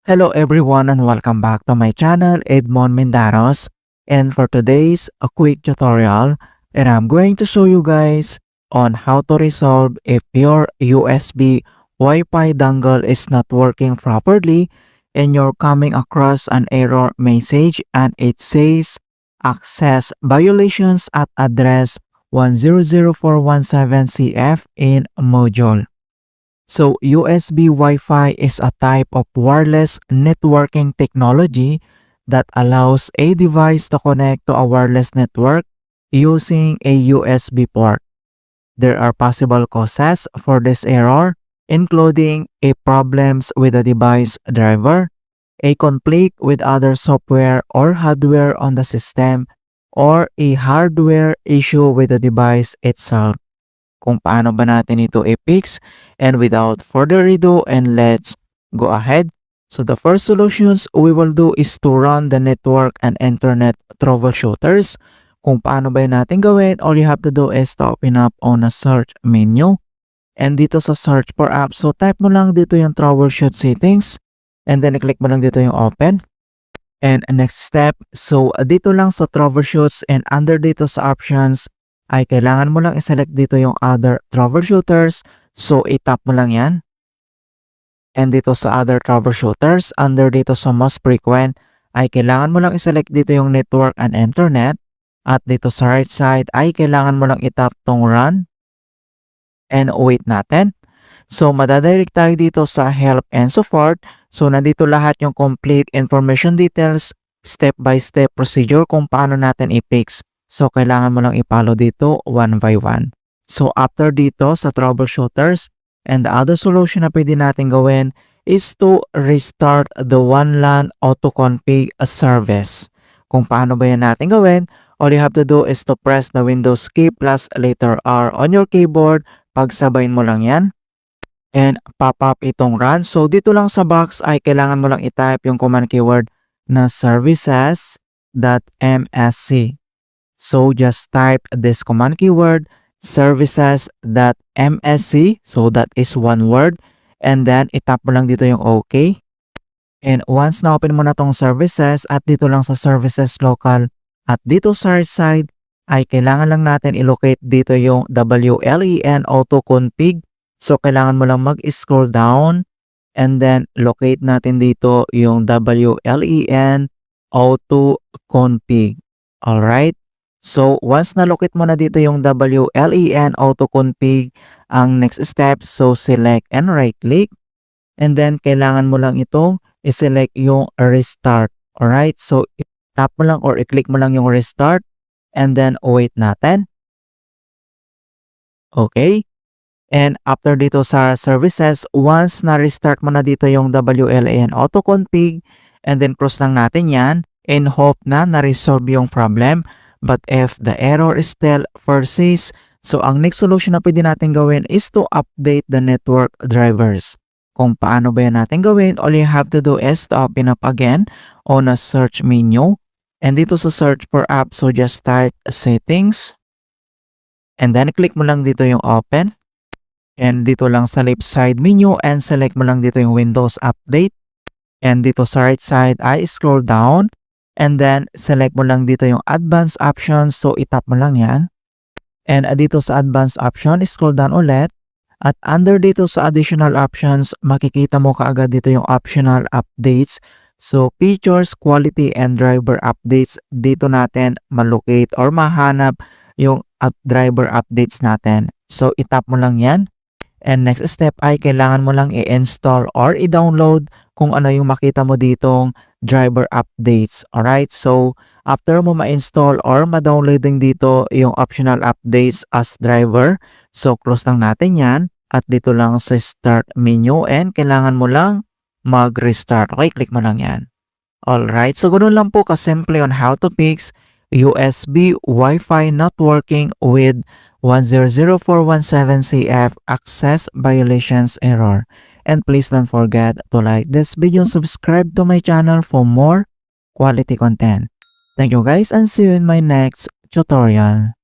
Hello everyone and welcome back to my channel, Edmond Mendaros. And for today's a quick tutorial, and I'm going to show you guys on how to resolve if your USB Wi-Fi dongle is not working properly and you're coming across an error message and it says access violations at address 100417CF in module. So USB Wi-Fi is a type of wireless networking technology that allows a device to connect to a wireless network using a USB port. There are possible causes for this error, including a problems with the device driver, a conflict with other software or hardware on the system, or a hardware issue with the device itself. Kung paano ba natin ito i-fix, and without further ado, and let's go ahead. So the first solutions we will do is to run the network and internet troubleshooters. Kung paano ba natin gawin, all you have to do is to open up on a search menu. And dito sa search for apps, so type mo lang dito yung troubleshoot settings. And then click mo lang dito yung open. And next step, so dito lang sa troubleshoots and under dito sa options, ay kailangan mo lang i-select dito yung other troubleshooters. So, i-tap mo lang yan. And dito sa other troubleshooters, under dito sa most frequent, ay kailangan mo lang i-select dito yung network and internet. At dito sa right side, ay kailangan mo lang i-tap tong run. And wait natin. So, madadirect tayo dito sa help and support. So, nandito lahat yung complete information details, step-by-step procedure kung paano natin i-fix. So, kailangan mo lang i-follow dito one by one. So, after dito sa troubleshooters, and the other solution na pwede natin gawin is to restart the WLAN autoconfig service. Kung paano ba yan natin gawin, all you have to do is to press the Windows key plus letter R on your keyboard. Pagsabayin mo lang yan. And pop up itong run. So, dito lang sa box ay kailangan mo lang i-type yung command keyword na services.msc. So, just type this command keyword, services.msc. So, that is one word. And then, itap mo lang dito yung OK. And once na-open mo na tong services at dito lang sa services local at dito sa right side, ay kailangan lang natin i-locate dito yung WLAN autoconfig. So, kailangan mo lang mag-scroll down and then locate natin dito yung WLAN autoconfig. Alright? So, once na-locate mo na dito yung WLAN autoconfig, ang next step, so select and right-click. And then, kailangan mo lang itong i-select yung restart. Alright? So, tap mo lang or i-click mo lang yung restart. And then, wait natin. Okay? And after dito sa services, once na-restart mo na dito yung WLAN autoconfig, and then close lang natin yan, in hope na na-resolve yung problem. But if the error is still persists, so ang next solution na pwede natin gawin is to update the network drivers. Kung paano ba yan natin gawin, all you have to do is to open up again on a search menu. And dito sa search for app, so just type settings. And then click mo lang dito yung open. And dito lang sa left side menu and select mo lang dito yung Windows Update. And dito sa right side ay scroll down. And then, select mo lang dito yung advanced options. So, itap mo lang yan. And dito sa advanced option, scroll down ulit. At under dito sa additional options, makikita mo kaagad dito yung optional updates. So, features, quality, and driver updates. Dito natin malocate or mahanap yung driver updates natin. So, itap mo lang yan. And next step ay kailangan mo lang i-install or i-download kung ano yung makita mo ditong driver updates. Alright, so after mo ma-install or ma-downloading dito yung optional updates as driver, so close lang natin yan at dito lang sa start menu and kailangan mo lang mag-restart. Okay, click mo lang yan. Alright, so ganoon lang po kasimple on how to fix USB Wi-Fi not working with 100417CF access violations error. And please don't forget to like this video and subscribe to my channel for more quality content. Thank you guys and see you in my next tutorial.